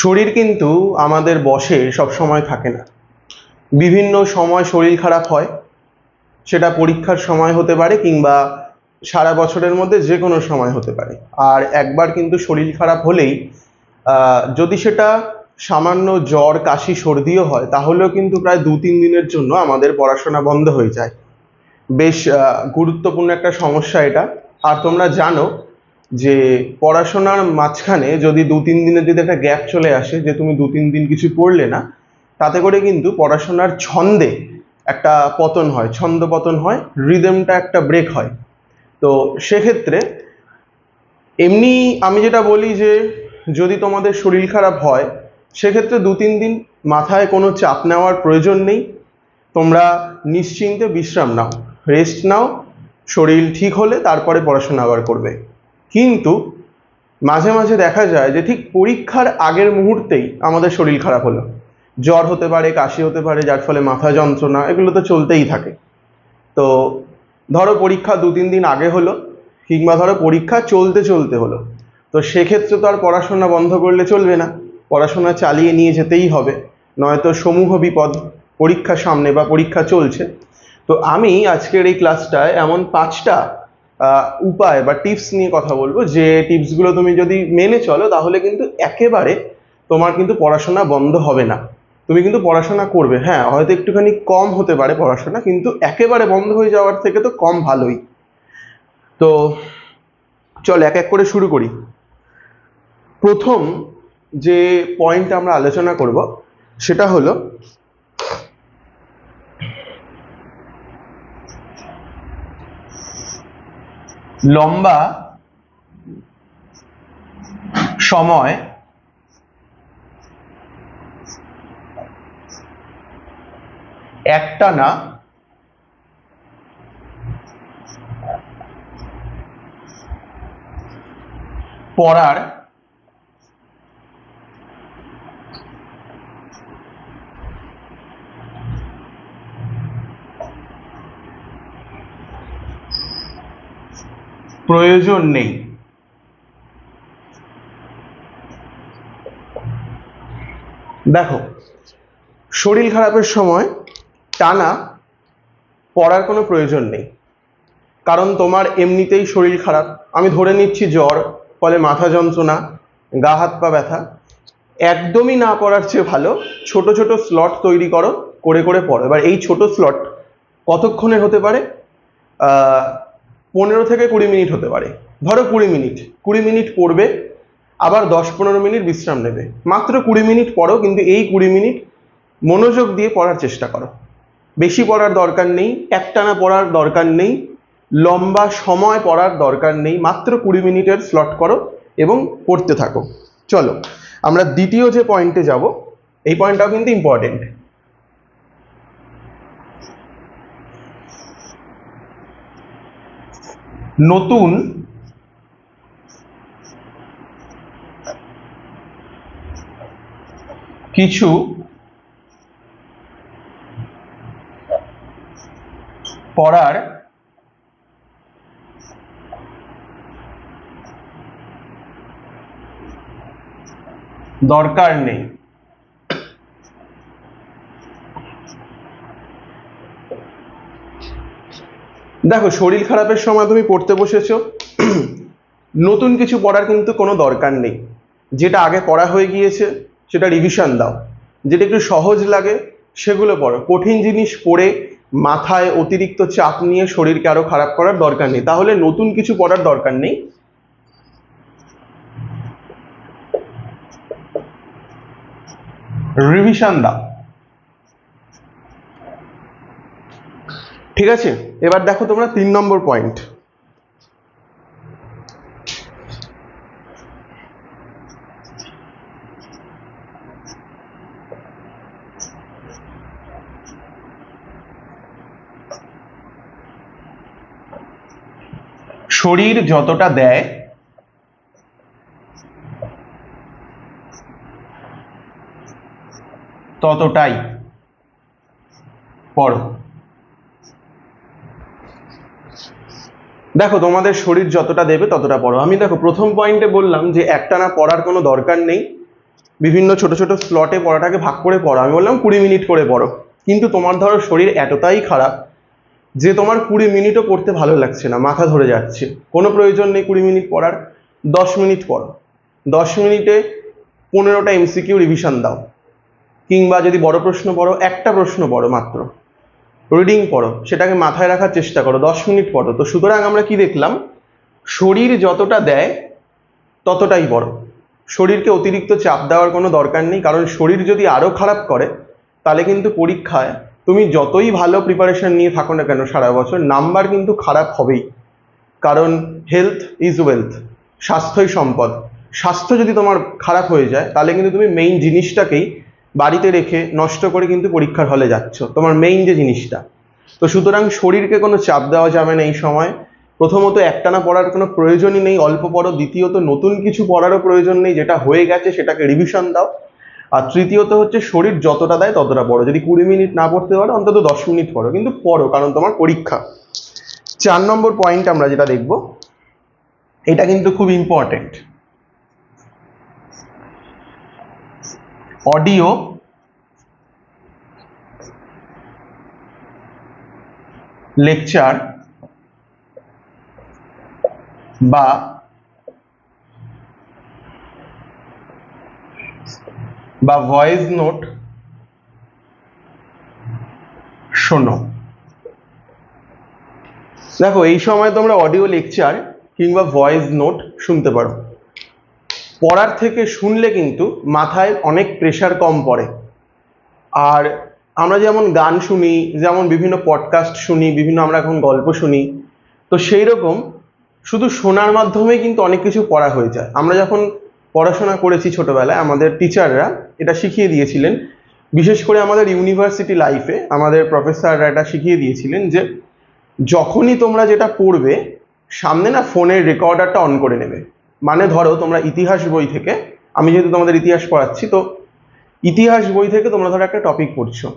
শরীর কিন্তু আমাদের বশে সব সময় থাকে না। বিভিন্ন সময় শরীর খারাপ হয়, সেটা পরীক্ষার সময় হতে পারে কিংবা সারা বছরের মধ্যে যে কোনো সময় হতে পারে। আর একবার কিন্তু শরীর খারাপ হলেই যদি সেটা সামান্য জ্বর, কাশি, সর্দিও হয়, তাহলেও কিন্তু প্রায় 2-3 দিনের জন্য আমাদের পড়াশোনা বন্ধ হয়ে যায়। বেশ গুরুত্বপূর্ণ একটা সমস্যা এটা। আর তোমরা জানো যে পড়াশোনার মাঝখানে যদি 2-3 দিনের যদি একটা গ্যাপ চলে আসে, যে তুমি 2-3 দিন কিছু পড়লে না, তাতে করে কিন্তু পড়াশোনার ছন্দে একটা পতন হয়, ছন্দ পতন হয়, রিদমটা একটা ব্রেক হয়। তো সেক্ষেত্রে এমনি আমি যেটা বলি যে যদি তোমাদের শরীর খারাপ হয়, সেক্ষেত্রে 2-3 দিন মাথায় কোনো চাপ নেওয়ার প্রয়োজন নেই। তোমরা নিশ্চিন্তে বিশ্রাম নাও, রেস্ট নাও, শরীর ঠিক হলে তারপরে পড়াশোনা আবার করবে। কিন্তু মাঝে মাঝে দেখা যায় যে ঠিক পরীক্ষার আগের মুহূর্তেই আমাদের শরীর খারাপ হলো, জ্বর হতে পারে, কাশি হতে পারে, যার ফলে মাথা যন্ত্রণা, এগুলো তো চলতেই থাকে। তো ধরো পরীক্ষা 2-3 দিন আগে হলো, কিংবা ধরো পরীক্ষা চলতে চলতে হলো, তো সেক্ষেত্রে তো আর পড়াশোনা বন্ধ করলে চলবে না, পড়াশোনা চালিয়ে নিয়ে যেতেই হবে, নয়তো সমূহ বিপদ। পরীক্ষা সামনে বা পরীক্ষা চলছে। তো আমি আজকের এই ক্লাসটায় এমন 5টা উপায় বা টিপস নিয়ে কথা বলবো, যে টিপসগুলো তুমি যদি মেনে চলো তাহলে কিন্তু একেবারে তোমার কিন্তু পড়াশোনা বন্ধ হবে না। তুমি কিন্তু পড়াশোনা করবে, হ্যাঁ হয়তো একটুখানি কম হতে পারে পড়াশোনা, কিন্তু একেবারে বন্ধ হয়ে যাওয়ার থেকে তো কম ভালোই। তো চল এক এক করে শুরু করি। প্রথম যে পয়েন্ট আমরা আলোচনা করব সেটা হলো লম্বা সময় একটানা পড়ার প্রয়োজন নেই। দেখো, শরীর খারাপের সময় টানা পড়ার কোনো প্রয়োজন নেই, কারণ তোমার এমনিতেই শরীর খারাপ। আমি ধরে নিচ্ছি জ্বর, ফলে মাথা যন্ত্রণা, গা হাত পা ব্যথা। একদমই না পড়ার চেয়ে ভালো ছোট ছোট স্লট তৈরি করো, করে করে পড়ো। এবার এই ছোট স্লট কতক্ষণের হতে পারে? 15 থেকে 20 মিনিট হতে পারে। ধরো 20 মিনিট পড়বে, আবার 10-15 মিনিট বিশ্রাম নেবে। মাত্র 20 মিনিট পড়ো, কিন্তু এই 20 মিনিট মনোযোগ দিয়ে পড়ার চেষ্টা করো। বেশি পড়ার দরকার নেই, একটানা পড়ার দরকার নেই, লম্বা সময় পড়ার দরকার নেই। মাত্র 20 মিনিটের স্লট করো এবং পড়তে থাকো। চলো আমরা দ্বিতীয় যে পয়েন্টে যাব, এই পয়েন্টটাও কিন্তু ইম্পর্টেন্ট। নতুন কিছু পড়ার দরকার নেই। দেখো, শরীর খারাপের সময় তুমি পড়তে বসেছো, নতুন কিছু পড়ার কিন্তু কোনো দরকার নেই। যেটা আগে পড়া হয়ে গিয়েছে সেটা রিভিশন দাও, যেটা একটু সহজ লাগে সেগুলো পড়ো। কঠিন জিনিস পড়ে মাথায় অতিরিক্ত চাপ নিয়ে শরীরকে আরো খারাপ করার দরকার নেই। তাহলে নতুন কিছু পড়ার দরকার নেই, রিভিশন দাও। ঠিক আছে, এবার দেখো তোমরা 3 নম্বর পয়েন্ট। শরীর যতটা দেয় ততটাই পড়ো। দেখো, তোমাদের শরীর যতটা দেবে ততটা পড়ো। আমি দেখো প্রথম পয়েন্টে বললাম যে একটানা পড়ার কোনো দরকার নেই, বিভিন্ন ছোট ছোট স্লটে পড়াটাকে ভাগ করে পড়ো। আমি বললাম 20 মিনিট করে পড়ো, কিন্তু তোমার ধরো শরীর এতটাই খারাপ যে তোমার 20 মিনিটও পড়তে ভালো লাগছে না, মাথা ধরে যাচ্ছে, কোনো প্রয়োজন নেই 20 মিনিট পড়ার, 10 মিনিট পড়ো। 10 মিনিটে 15টা এমসিকিউ রিভিশন দাও, কিংবা যদি বড় প্রশ্ন পড়ো একটা প্রশ্ন পড়ো মাত্র, রিডিং পড়ো, সেটাকে মাথায় রাখার চেষ্টা করো, 10 মিনিট পড়ো। তো সুতরাং আমরা কি দেখলাম, শরীর যতটা দেয় ততটাই বড়। শরীরকে অতিরিক্ত চাপ দেওয়ার কোনো দরকার নেই, কারণ শরীর যদি আরও খারাপ করে তাহলে কিন্তু পরীক্ষায় তুমি যতই ভালো প্রিপারেশন নিয়ে থাকো না কেন সারা বছর, নাম্বার কিন্তু খারাপ হবেই। কারণ হেলথ ইজ ওয়েলথ, স্বাস্থ্যই সম্পদ। স্বাস্থ্য যদি তোমার খারাপ হয়ে যায় তাহলে কিন্তু তুমি মেইন জিনিসটাকেই বাড়িতে রেখে নষ্ট করে কিন্তু পরীক্ষার হলে যাচ্ছ, তোমার মেইন যে জিনিসটা। তো সুতরাং শরীরকে কোনো চাপ দেওয়া যাবে না এই সময়। প্রথমত একটানা পড়ার কোনো প্রয়োজনই নেই, অল্প পড়ো। দ্বিতীয়ত নতুন কিছু পড়ারও প্রয়োজন নেই, যেটা হয়ে গেছে সেটাকে রিভিশন দাও। আর তৃতীয়ত হচ্ছে শরীর যতটা দেয় ততটা পড়ো। যদি 20 মিনিট না পড়তে পারো অন্তত 10 মিনিট পড়ো, কিন্তু পড়ো, কারণ তোমার পরীক্ষা। 4 নম্বর পয়েন্ট আমরা যেটা দেখব, এটা কিন্তু খুব ইম্পর্টেন্ট। অডিও লেকচার বা ভয়েস নোট শোনো। দেখো, এই সময় তোমরা অডিও লেকচার কিংবা ভয়েস নোট শুনতে পারো। পড়ার থেকে শুনলে কিন্তু মাথায় অনেক প্রেশার কম পড়ে। আর আমরা যেমন গান শুনি, যেমন বিভিন্ন পডকাস্ট শুনি, বিভিন্ন আমরা এখন গল্প শুনি, তো সেই রকম শুধু শোনার মাধ্যমে কিন্তু অনেক কিছু পড়া হয়ে যায়। আমরা যখন পড়াশোনা করেছি ছোটবেলায়, আমাদের টিচাররা এটা শিখিয়ে দিয়েছিলেন, বিশেষ করে আমাদের ইউনিভার্সিটি লাইফে আমাদের প্রফেসররা এটা শিখিয়ে দিয়েছিলেন যে যখনই তোমরা যেটা পড়বে সামনে না ফোনের রেকর্ডারটা অন করে নেবে। মানে ধরো তোমরা ইতিহাস বই থেকে, আমি যেহেতু তোমাদের ইতিহাস পড়াচ্ছি, তো ইতিহাস বই থেকে তোমরা ধরো একটা টপিক পড়ছো,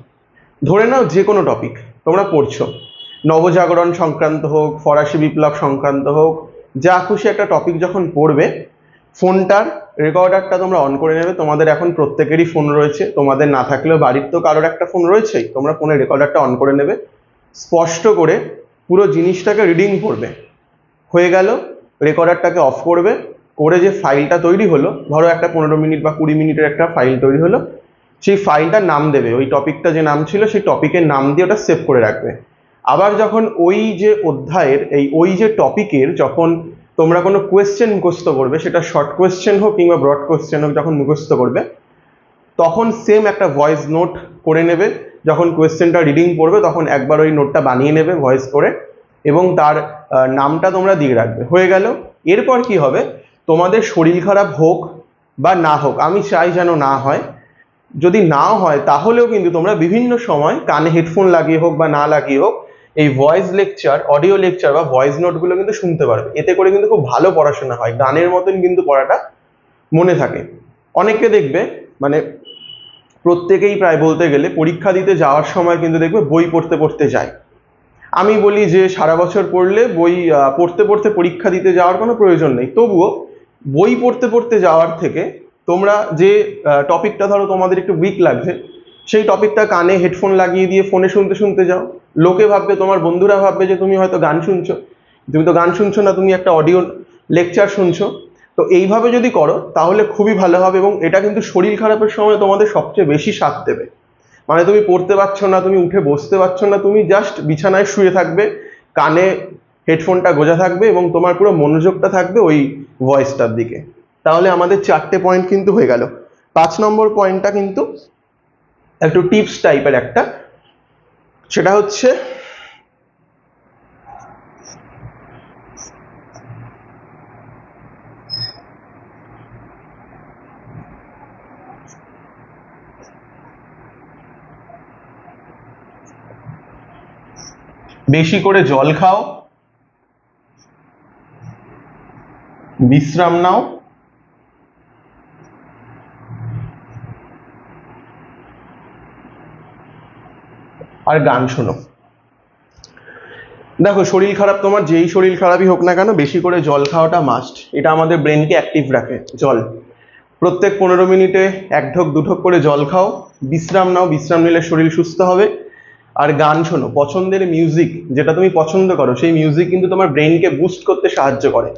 ধরে নাও যে কোনো টপিক তোমরা পড়ছো, নবজাগরণ সংক্রান্ত হোক, ফরাসি বিপ্লব সংক্রান্ত হোক, যা খুশি একটা টপিক যখন পড়বে, ফোনটার রেকর্ডারটা তোমরা অন করে নেবে। তোমাদের এখন প্রত্যেকেরই ফোন রয়েছে, তোমাদের না থাকলেও বাড়ির তো কারোর একটা ফোন রয়েছেই, তোমরা ফোনের রেকর্ডারটা অন করে নেবে, স্পষ্ট করে পুরো জিনিসটাকে রিডিং করবে। হয়ে গেল, রেকর্ডারটাকে অফ করবে, করে যে ফাইলটা তৈরি হলো, ধরো একটা 15 মিনিট বা 20 মিনিটের একটা ফাইল তৈরি হলো, সেই ফাইলটার নাম দেবে, ওই টপিকটা যে নাম ছিল সেই টপিকের নাম দিয়ে ওটা সেভ করে রাখবে। আবার যখন ওই যে অধ্যায়ের ওই যে টপিকের যখন তোমরা কোনো কোয়েশ্চেন মুখস্থ করবে, সেটা শর্ট কোয়েশ্চেন হোক কিংবা ব্রড কোয়েশ্চেন হোক, যখন মুখস্থ করবে তখন সেম একটা ভয়েস নোট করে নেবে। যখন কোয়েশ্চেনটা রিডিং পড়বে তখন একবার ওই নোটটা বানিয়ে নেবে ভয়েস করে, এবং তার নামটা তোমরা দিয়ে রাখবে। হয়ে গেল। এরপর কি হবে, তোমাদের শরীর খারাপ হোক বা না হোক, আমি চাই যেন না হয়, যদি নাও হয় তাহলেও কিন্তু তোমরা বিভিন্ন সময় কানে হেডফোন লাগিয়ে হোক বা না লাগিয়ে হোক এই ভয়েস লেকচার, অডিও লেকচার বা ভয়েস নোটগুলো কিন্তু শুনতে পারবে। এতে করে কিন্তু খুব ভালো পড়াশোনা হয়, গানের মতন কিন্তু পড়াটা মনে থাকে। অনেকে দেখবে, মানে প্রত্যেকেই প্রায় বলতে গেলে পরীক্ষা দিতে যাওয়ার সময় কিন্তু দেখবে বই পড়তে পড়তে যায়। আমি বলি যে সারা বছর পড়লে বই পড়তে পড়তে পরীক্ষা দিতে যাওয়ার কোনো প্রয়োজন নেই, তবুও বই পড়তে পড়তে যাওয়ার থেকে তোমরা যে টপিকটা ধরো তোমাদের একটু উইক লাগছে, সেই টপিকটা কানে হেডফোন লাগিয়ে দিয়ে ফোনে শুনতে শুনতে যাও। লোকে ভাববে, তোমার বন্ধুরা ভাববে যে তুমি হয়তো গান শুনছো, তুমি তো গান শুনছো না, তুমি একটা অডিও লেকচার শুনছো। তো এইভাবে যদি করো তাহলে খুবই ভালো হবে, এবং এটা কিন্তু শরীর খারাপের সময় তোমাদের সবচেয়ে বেশি সাথ দেবে। মানে তুমি পড়তে পারছো না, তুমি উঠে বসতে পারছো না, তুমি জাস্ট বিছানায় শুয়ে থাকবে, কানে হেডফোনটা গোজা থাকবে এবং তোমার পুরো মনোযোগটা থাকবে ওই ভয়েসটার দিকে। তাহলে আমাদের 4টে পয়েন্ট কিন্তু হয়ে গেল। 5 নম্বর পয়েন্টটা কিন্তু একটু টিপস টাইপের একটা, সেটা হচ্ছে বেশি করে জল খাও, বিশ্রাম নাও, আর গান শোনো। দেখো, শরীর খারাপ তোমার যেই শরীর খারাপই হোক না কেন, বেশি করে জল খাওয়াটা মাস্ট। এটা আমাদের ব্রেনকে অ্যাক্টিভ রাখে, জল। প্রত্যেক 15 মিনিটে 1 ঢোক 2 ঢোক করে জল খাও, বিশ্রাম নাও, বিশ্রাম নিলে শরীর সুস্থ হবে। আর গান শোনো, পছন্দের মিউজিক যেটা তুমি পছন্দ করো সেই মিউজিক কিন্তু তোমার ব্রেনকে বুস্ট করতে সাহায্য করে।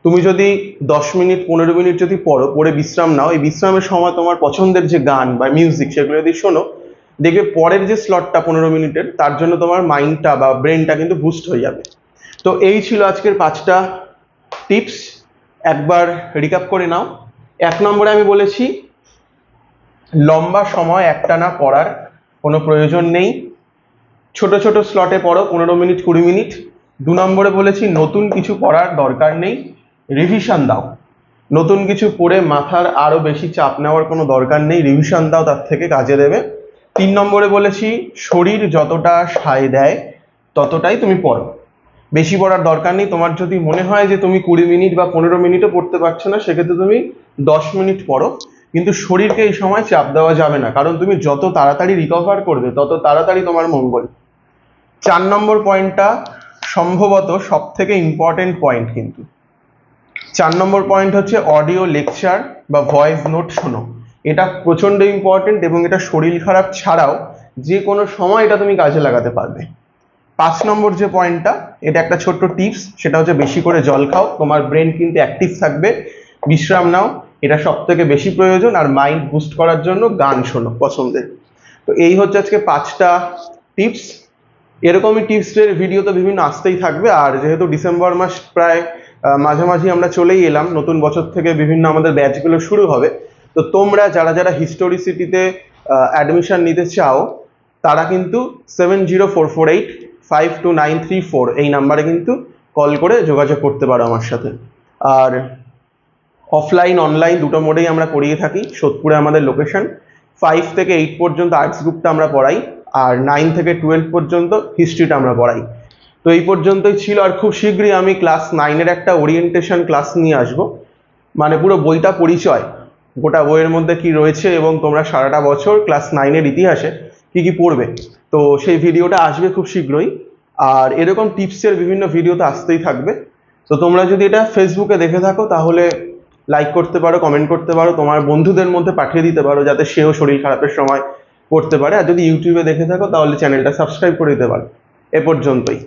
তুমি যদি 10 মিনিট 15 মিনিট যদি পড়ে বিশ্রাম নাও, এই বিশ্রামের সময় তোমার পছন্দের যে গান বা মিউজিক সেগুলো যদি শোনো, দেখবে পরের যে স্লটটা 15 মিনিটের, তার জন্য তোমার মাইন্ডটা বা ব্রেনটা কিন্তু বুস্ট হয়ে যাবে। তো এই ছিল আজকের 5টা টিপস, একবার রিক্যাপ করে নাও। 1 নম্বরে আমি বলেছি লম্বা সময় একটানা পড়ার কোনো প্রয়োজন নেই, ছোট ছোট স্লটে পড়ো, 15 মিনিট 20 মিনিট। 2 নম্বরে বলেছি নতুন কিছু পড়ার দরকার নেই, রিভিশন দাও। নতুন কিছু পড়ে মাথার আরো বেশি চাপ নেওয়ার কোনো দরকার নেই, রিভিশন দাও, তার থেকে কাজে দেবে। 3 নম্বরে বলেছি শরীর যতটা সায় দেয় ততটাই তুমি পড়ো, বেশি পড়ার দরকার নেই। তোমার যদি মনে হয় যে তুমি 20 মিনিট বা 15 মিনিটও পড়তে পারছো না, সেক্ষেত্রে তুমি 10 মিনিট পড়ো, কিন্তু শরীরকে এই সময় চাপ দেওয়া যাবে না, কারণ তুমি যত তাড়াতাড়ি রিকভার করবে তত তাড়াতাড়ি তোমার মঙ্গল। 4 নম্বর পয়েন্টটা সম্ভবত সব থেকে ইম্পর্টেন্ট পয়েন্ট, কিন্তু 4 নম্বর পয়েন্ট হচ্ছে অডিও লেকচার বা ভয়েস নোট শোনো। এটা প্রচন্ড ইম্পর্টেন্ট এবং এটা শরীর খারাপ ছাড়াও যে কোনো সময় এটা তুমি কাজে লাগাতে পারবে। 5 নম্বর যে পয়েন্টটা, এটা একটা ছোট্ট টিপস, সেটা হচ্ছে বেশি করে জল খাও, তোমার ব্রেন কিন্তু অ্যাক্টিভ থাকবে। বিশ্রাম নাও, এটা সব থেকে বেশি প্রয়োজন। আর মাইন্ড বুস্ট করার জন্য গান শোনো পছন্দের। তো এই হচ্ছে আজকে 5টা টিপস। এরকমই টিপসের ভিডিও তো বিভিন্ন আসতেই থাকবে। আর যেহেতু ডিসেম্বর মাস প্রায় মাঝামাঝি আমরা চলেই এলাম, নতুন বছর থেকে বিভিন্ন আমাদের ব্যাচগুলো শুরু হবে। তো তোমরা যারা যারা হিস্টোরিসিটিতে অ্যাডমিশন নিতে চাও, তারা কিন্তু 7044852934 এই নাম্বারে কিন্তু কল করে যোগাযোগ করতে পারো আমার সাথে। আর অফলাইন অনলাইন দুটো মোডেই আমরা করিয়ে থাকি। সোদপুরে আমাদের লোকেশন। 5 থেকে 8 পর্যন্ত আর্টস গ্রুপটা আমরা পড়াই, আর 9 থেকে 12 পর্যন্ত হিস্ট্রিটা আমরা পড়াই। তো এই পর্যন্তই ছিল। আর খুব শীঘ্রই আমি ক্লাস 9-এর একটা ওরিয়েন্টেশন ক্লাস নিয়ে আসব, মানে পুরো বইটা পরিচয়, গোটা বইয়ের মধ্যে কি রয়েছে এবং তোমরা সারাটা বছর ক্লাস 9-এর ইতিহাসে কি কি পড়বে। তো সেই ভিডিওটা আসবে খুব শীঘ্রই। আর এরকম টিপসের বিভিন্ন ভিডিও তো আসতেই থাকবে। তো তোমরা যদি এটা ফেসবুকে দেখে থাকো তাহলে লাইক করতে পারো, কমেন্ট করতে পারো, তোমার বন্ধুদের মধ্যে পাঠিয়ে দিতে পারো যাতে সেও শরীর খারাপের সময় পড়তে পারে। আর যদি ইউটিউবে দেখে থাকো তাহলে চ্যানেলটা সাবস্ক্রাইব করে দিতে পারো। এ পর্যন্তই।